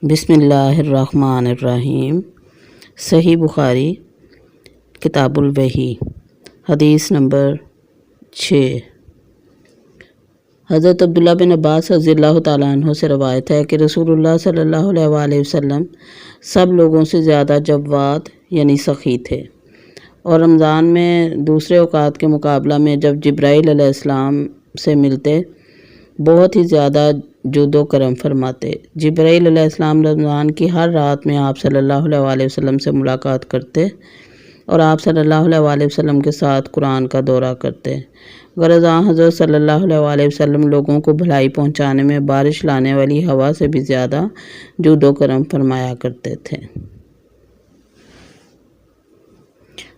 بسم اللہ الرحمن الرحیم۔ صحیح بخاری کتاب الوحی حدیث نمبر 6۔ حضرت عبداللہ بن عباس رضی اللہ تعالیٰ عنہ سے روایت ہے کہ رسول اللہ صلی اللہ علیہ وآلہ وسلم سب لوگوں سے زیادہ جواد یعنی سخی تھے، اور رمضان میں دوسرے اوقات کے مقابلہ میں جب جبرائیل علیہ السلام سے ملتے بہت ہی زیادہ جود و کرم فرماتے۔ جبرائیل علیہ السلام رمضان کی ہر رات میں آپ صلی اللہ علیہ وآلہ وسلم سے ملاقات کرتے اور آپ صلی اللہ علیہ وآلہ وسلم کے ساتھ قرآن کا دورہ کرتے۔ غرض حضرت صلی اللہ علیہ وآلہ وسلم لوگوں کو بھلائی پہنچانے میں بارش لانے والی ہوا سے بھی زیادہ جود و کرم فرمایا کرتے تھے۔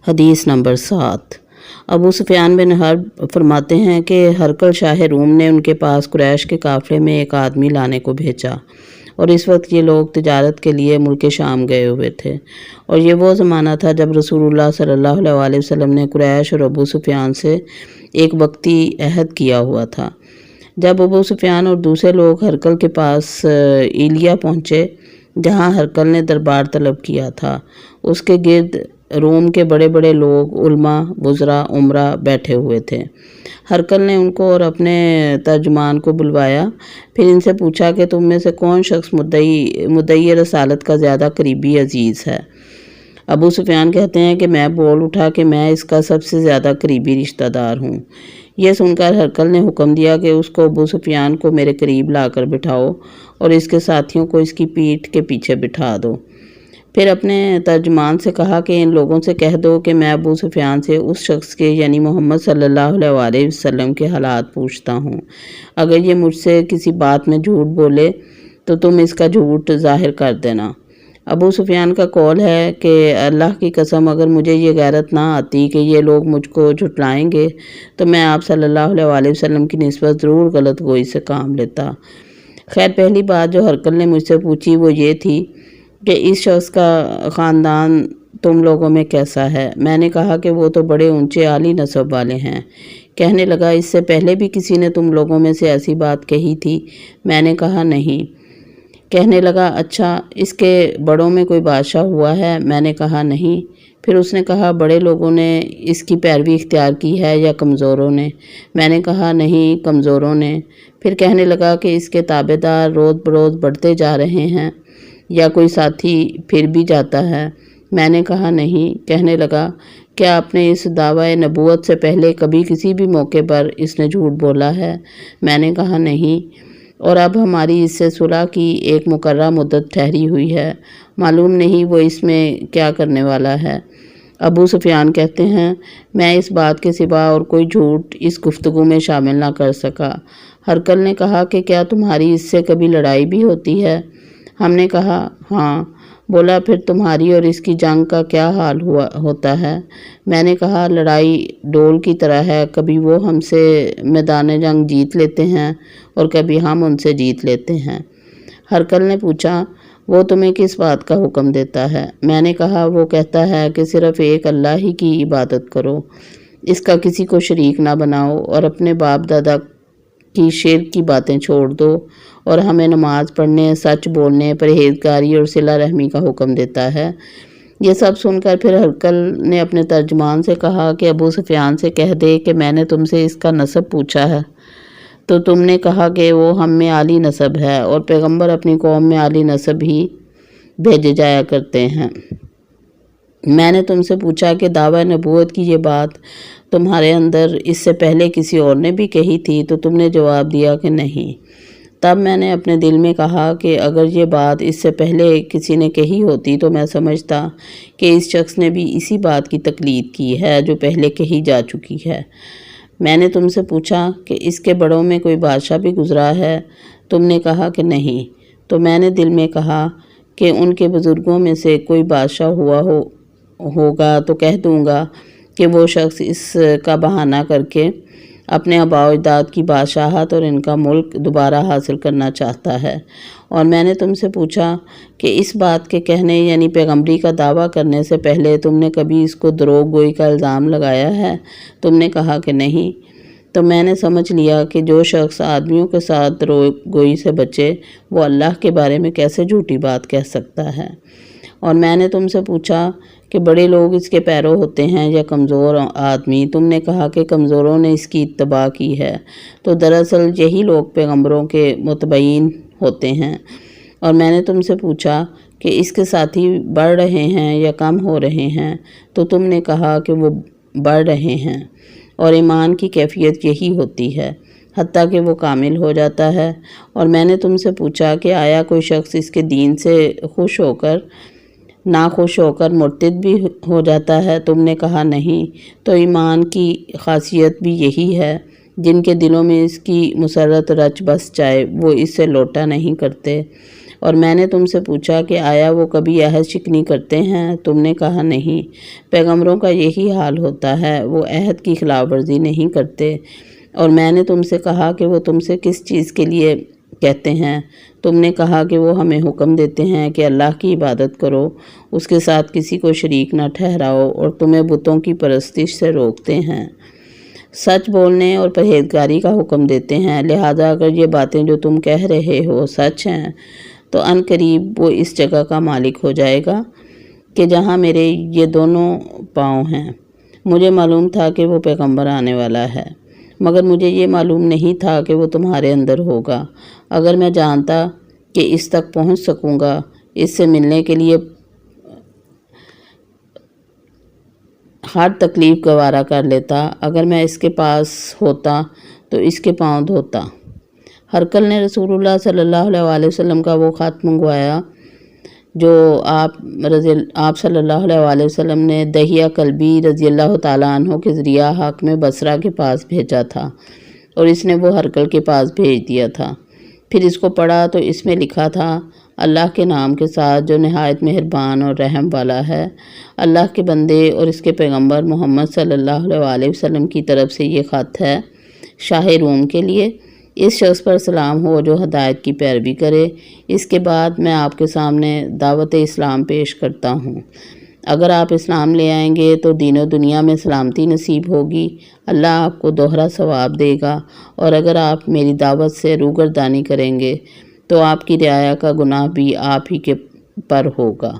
حدیث نمبر 7۔ ابو سفیان بن حرب فرماتے ہیں کہ ہرقل شاہ روم نے ان کے پاس قریش کے قافلے میں ایک آدمی لانے کو بھیجا، اور اس وقت یہ لوگ تجارت کے لیے ملک شام گئے ہوئے تھے، اور یہ وہ زمانہ تھا جب رسول اللہ صلی اللہ علیہ وآلہ وسلم نے قریش اور ابو سفیان سے ایک وقتی عہد کیا ہوا تھا۔ جب ابو سفیان اور دوسرے لوگ ہرقل کے پاس ایلیا پہنچے جہاں ہرقل نے دربار طلب کیا تھا، اس کے گرد روم کے بڑے بڑے لوگ، علماء، وزراء، عمرا بیٹھے ہوئے تھے۔ ہرقل نے ان کو اور اپنے ترجمان کو بلوایا، پھر ان سے پوچھا کہ تم میں سے کون شخص مدعی رسالت کا زیادہ قریبی عزیز ہے؟ ابو سفیان کہتے ہیں کہ میں بول اٹھا کہ میں اس کا سب سے زیادہ قریبی رشتہ دار ہوں۔ یہ سن کر ہرقل نے حکم دیا کہ اس کو ابو سفیان کو میرے قریب لا کر بٹھاؤ اور اس کے ساتھیوں کو اس کی پیٹھ کے پیچھے بٹھا دو۔ پھر اپنے ترجمان سے کہا کہ ان لوگوں سے کہہ دو کہ میں ابو سفیان سے اس شخص کے یعنی محمد صلی اللہ علیہ وآلہ وسلم کے حالات پوچھتا ہوں۔ اگر یہ مجھ سے کسی بات میں جھوٹ بولے تو تم اس کا جھوٹ ظاہر کر دینا۔ ابو سفیان کا قول ہے کہ اللہ کی قسم اگر مجھے یہ غیرت نہ آتی کہ یہ لوگ مجھ کو جھٹلائیں گے تو میں آپ صلی اللہ علیہ وآلہ وسلم کی نسبت ضرور غلط گوئی سے کام لیتا۔ خیر، پہلی بات جو ہرقل نے مجھ سے پوچھی وہ یہ تھی کہ اس شخص کا خاندان تم لوگوں میں کیسا ہے؟ میں نے کہا کہ وہ تو بڑے اونچے عالی نسب والے ہیں۔ کہنے لگا اس سے پہلے بھی کسی نے تم لوگوں میں سے ایسی بات کہی تھی؟ میں نے کہا نہیں۔ کہنے لگا اچھا، اس کے بڑوں میں کوئی بادشاہ ہوا ہے؟ میں نے کہا نہیں۔ پھر اس نے کہا بڑے لوگوں نے اس کی پیروی اختیار کی ہے یا کمزوروں نے؟ میں نے کہا نہیں، کمزوروں نے۔ پھر کہنے لگا کہ اس کے تابع دار روز بروز بڑھتے جا رہے ہیں یا کوئی ساتھی پھر بھی جاتا ہے؟ میں نے کہا نہیں۔ کہنے لگا کیا آپ نے اس دعوی نبوت سے پہلے کبھی کسی بھی موقع پر اس نے جھوٹ بولا ہے؟ میں نے کہا نہیں، اور اب ہماری اس سے صلح کی ایک مقررہ مدت ٹھہری ہوئی ہے، معلوم نہیں وہ اس میں کیا کرنے والا ہے۔ ابو سفیان کہتے ہیں میں اس بات کے سوا اور کوئی جھوٹ اس گفتگو میں شامل نہ کر سکا۔ ہرقل نے کہا کہ کیا تمہاری اس سے کبھی لڑائی بھی ہوتی ہے؟ ہم نے کہا ہاں۔ بولا پھر تمہاری اور اس کی جنگ کا کیا حال ہوتا ہے؟ میں نے کہا لڑائی ڈول کی طرح ہے، کبھی وہ ہم سے میدان جنگ جیت لیتے ہیں اور کبھی ہم ان سے جیت لیتے ہیں۔ ہرقل نے پوچھا وہ تمہیں کس بات کا حکم دیتا ہے؟ میں نے کہا وہ کہتا ہے کہ صرف ایک اللہ ہی کی عبادت کرو، اس کا کسی کو شریک نہ بناؤ، اور اپنے باپ دادا کی شرک کی باتیں چھوڑ دو، اور ہمیں نماز پڑھنے، سچ بولنے، پرہیزگاری اور صلہ رحمی کا حکم دیتا ہے۔ یہ سب سن کر پھر ہرقل نے اپنے ترجمان سے کہا کہ ابو سفیان سے کہہ دے کہ میں نے تم سے اس کا نسب پوچھا ہے تو تم نے کہا کہ وہ ہم میں عالی نسب ہے، اور پیغمبر اپنی قوم میں عالی نسب ہی بھیجے جایا کرتے ہیں۔ میں نے تم سے پوچھا کہ دعوی نبوت کی یہ بات تمہارے اندر اس سے پہلے کسی اور نے بھی کہی تھی تو تم نے جواب دیا کہ نہیں۔ تب میں نے اپنے دل میں کہا کہ اگر یہ بات اس سے پہلے کسی نے کہی ہوتی تو میں سمجھتا کہ اس شخص نے بھی اسی بات کی تقلید کی ہے جو پہلے کہی جا چکی ہے۔ میں نے تم سے پوچھا کہ اس کے بڑوں میں کوئی بادشاہ بھی گزرا ہے؟ تم نے کہا کہ نہیں۔ تو میں نے دل میں کہا کہ ان کے بزرگوں میں سے کوئی بادشاہ ہوگا تو کہہ دوں گا کہ وہ شخص اس کا بہانہ کر کے اپنے آباء و اجداد کی بادشاہت اور ان کا ملک دوبارہ حاصل کرنا چاہتا ہے۔ اور میں نے تم سے پوچھا کہ اس بات کے کہنے یعنی پیغمبری کا دعویٰ کرنے سے پہلے تم نے کبھی اس کو دروغ گوئی کا الزام لگایا ہے؟ تم نے کہا کہ نہیں۔ تو میں نے سمجھ لیا کہ جو شخص آدمیوں کے ساتھ گوئی سے بچے وہ اللہ کے بارے میں کیسے جھوٹی بات کہہ سکتا ہے۔ اور میں نے تم سے پوچھا کہ بڑے لوگ اس کے پیرو ہوتے ہیں یا کمزور آدمی؟ تم نے کہا کہ کمزوروں نے اس کی اتباع کی ہے۔ تو دراصل یہی لوگ پیغمبروں کے متبعین ہوتے ہیں۔ اور میں نے تم سے پوچھا کہ اس کے ساتھی بڑھ رہے ہیں یا کم ہو رہے ہیں؟ تو تم نے کہا کہ وہ بڑھ رہے ہیں، اور ایمان کی کیفیت یہی ہوتی ہے حتیٰ کہ وہ کامل ہو جاتا ہے۔ اور میں نے تم سے پوچھا کہ آیا کوئی شخص اس کے دین سے ناخوش ہو کر مرتد بھی ہو جاتا ہے؟ تم نے کہا نہیں۔ تو ایمان کی خاصیت بھی یہی ہے، جن کے دلوں میں اس کی مسرت رچ بس جائے وہ اس سے لوٹا نہیں کرتے۔ اور میں نے تم سے پوچھا کہ آیا وہ کبھی عہد شکنی کرتے ہیں؟ تم نے کہا نہیں۔ پیغمبروں کا یہی حال ہوتا ہے، وہ عہد کی خلاف ورزی نہیں کرتے۔ اور میں نے تم سے کہا کہ وہ تم سے کس چیز کے لیے کہتے ہیں؟ تم نے کہا کہ وہ ہمیں حکم دیتے ہیں کہ اللہ کی عبادت کرو، اس کے ساتھ کسی کو شریک نہ ٹھہراؤ، اور تمہیں بتوں کی پرستش سے روکتے ہیں، سچ بولنے اور پرہیزگاری کا حکم دیتے ہیں۔ لہٰذا اگر یہ باتیں جو تم کہہ رہے ہو سچ ہیں تو ان قریب وہ اس جگہ کا مالک ہو جائے گا کہ جہاں میرے یہ دونوں پاؤں ہیں۔ مجھے معلوم تھا کہ وہ پیغمبر آنے والا ہے، مگر مجھے یہ معلوم نہیں تھا کہ وہ تمہارے اندر ہوگا۔ اگر میں جانتا کہ اس تک پہنچ سکوں گا، اس سے ملنے کے لیے ہر تکلیف گوارا کر لیتا۔ اگر میں اس کے پاس ہوتا تو اس کے پاؤں دھوتا۔ ہرقل نے رسول اللہ صلی اللہ علیہ وسلم کا وہ خط منگوایا جو آپ صلی اللہ علیہ وسلم نے دہیہ کلبی رضی اللہ تعالیٰ عنہ کے ذریعہ حاکم بصرہ کے پاس بھیجا تھا، اور اس نے وہ ہرقل کے پاس بھیج دیا تھا۔ پھر اس کو پڑھا تو اس میں لکھا تھا، اللہ کے نام کے ساتھ جو نہایت مہربان اور رحم والا ہے۔ اللہ کے بندے اور اس کے پیغمبر محمد صلی اللہ علیہ وسلم کی طرف سے یہ خط ہے شاہ روم کے لیے۔ اس شخص پر سلام ہو جو ہدایت کی پیروی کرے۔ اس کے بعد میں آپ کے سامنے دعوت اسلام پیش کرتا ہوں۔ اگر آپ اسلام لے آئیں گے تو دین و دنیا میں سلامتی نصیب ہوگی، اللہ آپ کو دوہرا ثواب دے گا، اور اگر آپ میری دعوت سے روگردانی کریں گے تو آپ کی رعایا کا گناہ بھی آپ ہی کے پر ہوگا۔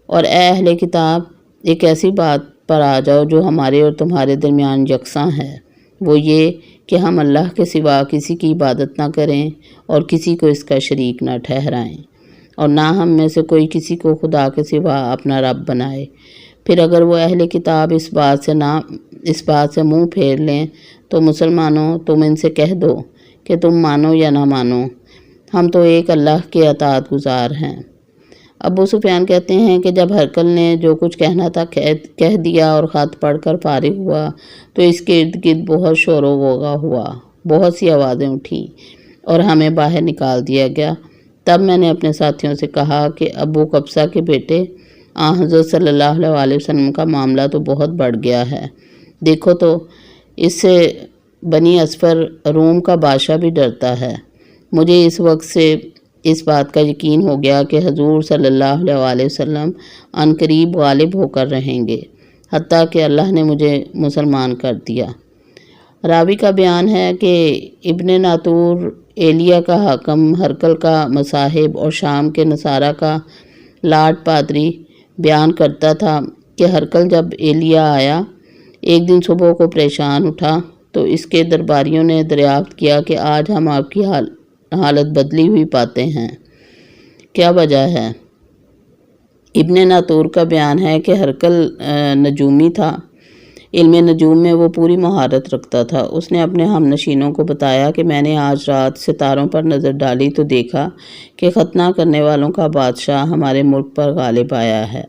اور اے اہل کتاب، ایک ایسی بات پر آ جاؤ جو ہمارے اور تمہارے درمیان یکساں ہے، وہ یہ کہ ہم اللہ کے سوا کسی کی عبادت نہ کریں اور کسی کو اس کا شریک نہ ٹھہرائیں، اور نہ ہم میں سے کوئی کسی کو خدا کے سوا اپنا رب بنائے۔ پھر اگر وہ اہل کتاب اس بات سے منہ پھیر لیں تو مسلمانوں، تم ان سے کہہ دو کہ تم مانو یا نہ مانو، ہم تو ایک اللہ کے اطاعت گزار ہیں۔ ابو سفیان کہتے ہیں کہ جب ہرقل نے جو کچھ کہنا تھا کہہ دیا اور خط پڑھ کر فارغ ہوا تو اس کے ارد گرد بہت شور و غوغا ہوا، بہت سی آوازیں اٹھیں اور ہمیں باہر نکال دیا گیا۔ تب میں نے اپنے ساتھیوں سے کہا کہ ابو قبصہ کے بیٹے حضرت صلی اللہ علیہ وسلم کا معاملہ تو بہت بڑھ گیا ہے۔ دیکھو تو اس سے بنی اصفر روم کا بادشاہ بھی ڈرتا ہے۔ مجھے اس وقت سے اس بات کا یقین ہو گیا کہ حضور صلی اللہ علیہ وسلم عن قریب غالب ہو کر رہیں گے، حتیٰ کہ اللہ نے مجھے مسلمان کر دیا۔ راوی کا بیان ہے کہ ابن ناطور ایلیا کا حاکم، ہرقل کا مصاحب اور شام کے نصارہ کا لاٹ پادری بیان کرتا تھا کہ ہرقل جب ایلیا آیا ایک دن صبح کو پریشان اٹھا تو اس کے درباریوں نے دریافت کیا کہ آج ہم آپ کی حالت بدلی ہوئی پاتے ہیں، کیا وجہ ہے؟ ابن ناطور کا بیان ہے کہ ہرقل نجومی تھا، علم نجوم میں وہ پوری مہارت رکھتا تھا۔ اس نے اپنے ہم نشینوں کو بتایا کہ میں نے آج رات ستاروں پر نظر ڈالی تو دیکھا کہ ختنہ کرنے والوں کا بادشاہ ہمارے ملک پر غالب آیا ہے۔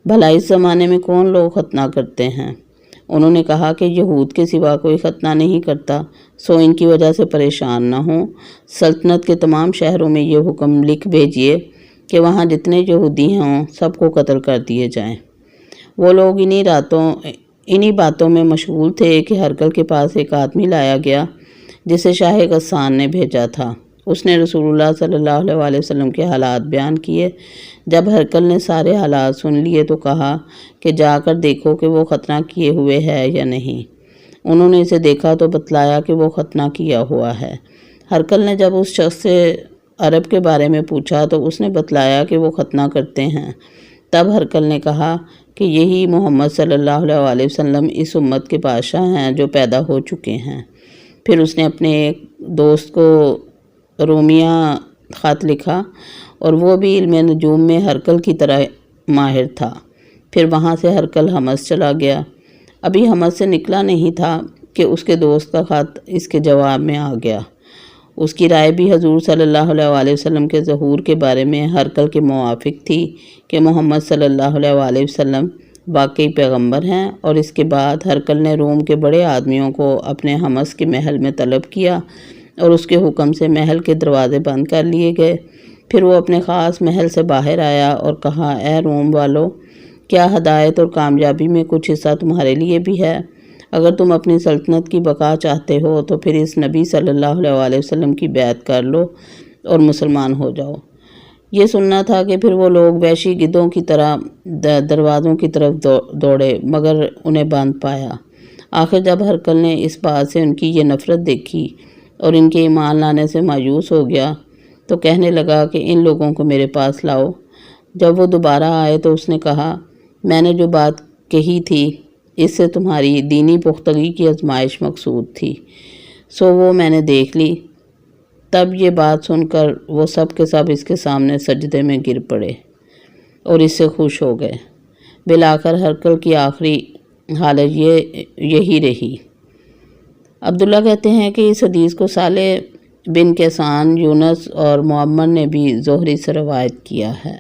بھلا اس زمانے میں کون لوگ ختنہ کرتے ہیں؟ انہوں نے کہا کہ یہود کے سوا کوئی ختنہ نہیں کرتا، سو ان کی وجہ سے پریشان نہ ہوں۔ سلطنت کے تمام شہروں میں یہ حکم لکھ بھیجیے کہ وہاں جتنے یہودی ہوں سب کو قتل کر دیے جائیں۔ وہ لوگ انہی باتوں میں مشغول تھے کہ ہرقل کے پاس ایک آدمی لایا گیا جسے شاہ غسان نے بھیجا تھا۔ اس نے رسول اللہ صلی اللہ علیہ وسلم کے حالات بیان کیے۔ جب ہرقل نے سارے حالات سن لیے تو کہا کہ جا کر دیکھو کہ وہ ختنہ کیے ہوئے ہے یا نہیں۔ انہوں نے اسے دیکھا تو بتلایا کہ وہ ختنہ کیا ہوا ہے۔ ہرقل نے جب اس شخص سے عرب کے بارے میں پوچھا تو اس نے بتلایا کہ وہ ختنہ کرتے ہیں۔ تب ہرقل نے کہا کہ یہی محمد صلی اللہ علیہ وسلم اس امت کے بادشاہ ہیں جو پیدا ہو چکے ہیں۔ پھر اس نے اپنے ایک دوست کو رومیہ خط لکھا اور وہ بھی علم نجوم میں ہرقل کی طرح ماہر تھا۔ پھر وہاں سے ہرقل حمص چلا گیا۔ ابھی حمص سے نکلا نہیں تھا کہ اس کے دوست کا خط اس کے جواب میں آ گیا۔ اس کی رائے بھی حضور صلی اللہ علیہ وسلم کے ظہور کے بارے میں ہرقل کے موافق تھی کہ محمد صلی اللہ علیہ وسلم واقعی پیغمبر ہیں، اور اس کے بعد ہرقل نے روم کے بڑے آدمیوں کو اپنے حمص کے محل میں طلب کیا اور اس کے حکم سے محل کے دروازے بند کر لیے گئے۔ پھر وہ اپنے خاص محل سے باہر آیا اور کہا، اے روم والو، کیا ہدایت اور کامیابی میں کچھ حصہ تمہارے لیے بھی ہے؟ اگر تم اپنی سلطنت کی بقا چاہتے ہو تو پھر اس نبی صلی اللہ علیہ وسلم کی بیعت کر لو اور مسلمان ہو جاؤ۔ یہ سننا تھا کہ پھر وہ لوگ وحشی گدھوں کی طرح دروازوں کی طرف دوڑے مگر انہیں بند پایا۔ آخر جب ہرقل نے اس بات سے ان کی یہ نفرت دیکھی اور ان کے ایمان لانے سے مایوس ہو گیا تو کہنے لگا کہ ان لوگوں کو میرے پاس لاؤ۔ جب وہ دوبارہ آئے تو اس نے کہا، میں نے جو بات کہی تھی اس سے تمہاری دینی پختگی کی آزمائش مقصود تھی، سو وہ میں نے دیکھ لی۔ تب یہ بات سن کر وہ سب کے سب اس کے سامنے سجدے میں گر پڑے اور اس سے خوش ہو گئے۔ بالآخر ہرقل کی آخری حالت یہی رہی۔ عبداللہ کہتے ہیں کہ اس حدیث کو صالح بن کیسان، یونس اور معمر نے بھی زہری سے روایت کیا ہے۔